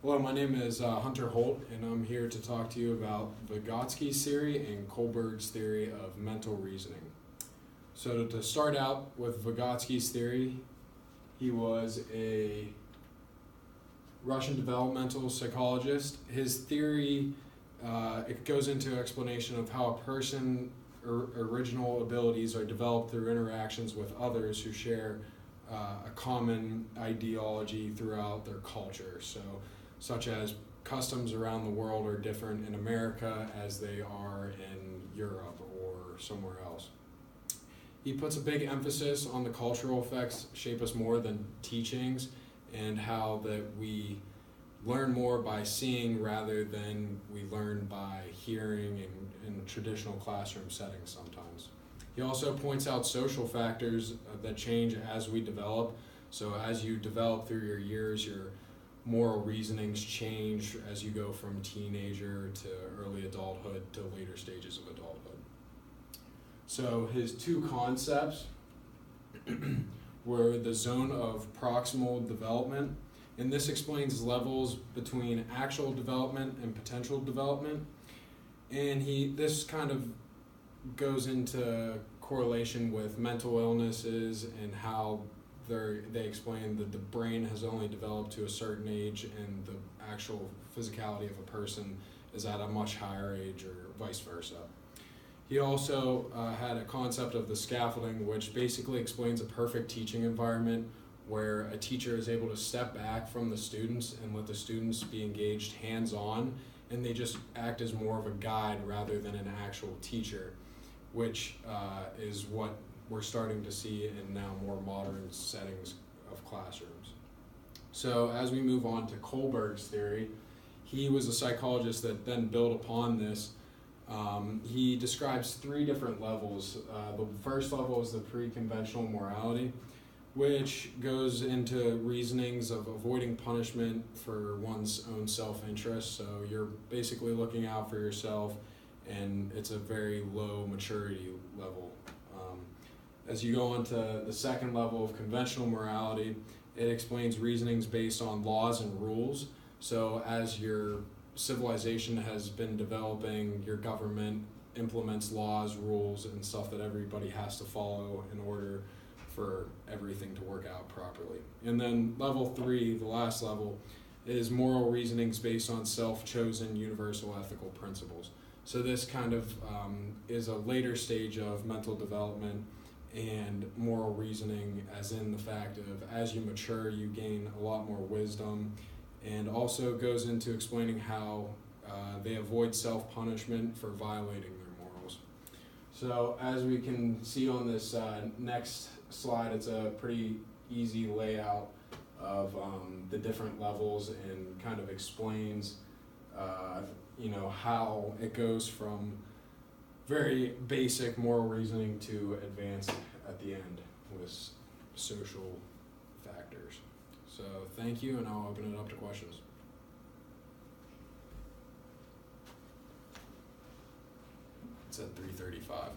Hello, my name is Hunter Holt, and I'm here to talk to you about Vygotsky's theory and Kohlberg's theory of mental reasoning. So to start out with Vygotsky's theory, he was a Russian developmental psychologist. His theory, it goes into explanation of how a person original abilities are developed through interactions with others who share a common ideology throughout their culture. So, such as customs around the world are different in America as they are in Europe or somewhere else. He puts a big emphasis on the cultural effects shape us more than teachings, and how that we learn more by seeing rather than we learn by hearing in traditional classroom settings sometimes. He also points out social factors that change as we develop. So as you develop through your years, your moral reasonings change as you go from teenager to early adulthood to later stages of adulthood. So his two concepts were the zone of proximal development, and this explains levels between actual development and potential development. And this kind of goes into correlation with mental illnesses and how they explain that the brain has only developed to a certain age and the actual physicality of a person is at a much higher age, or vice versa. He also had a concept of the scaffolding, which basically explains a perfect teaching environment where a teacher is able to step back from the students and let the students be engaged hands-on, and they just act as more of a guide rather than an actual teacher, which is what we're starting to see in now more modern settings of classrooms. So as we move on to Kohlberg's theory, he was a psychologist that then built upon this. He describes three different levels. The first level is the pre-conventional morality, which goes into reasonings of avoiding punishment for one's own self-interest. So you're basically looking out for yourself, and it's a very low maturity level. As you go on to the second level of conventional morality, it explains reasonings based on laws and rules. So as your civilization has been developing, your government implements laws, rules, and stuff that everybody has to follow in order for everything to work out properly. And then level 3, the last level, is moral reasonings based on self-chosen universal ethical principles. So this kind of is a later stage of mental development and moral reasoning, as in the fact of as you mature, you gain a lot more wisdom, and also goes into explaining how they avoid self-punishment for violating their morals. So as we can see on this next slide, it's a pretty easy layout of the different levels, and kind of explains how it goes from very basic moral reasoning to advanced at the end with social factors. So thank you, and I'll open it up to questions. It's at 3:35.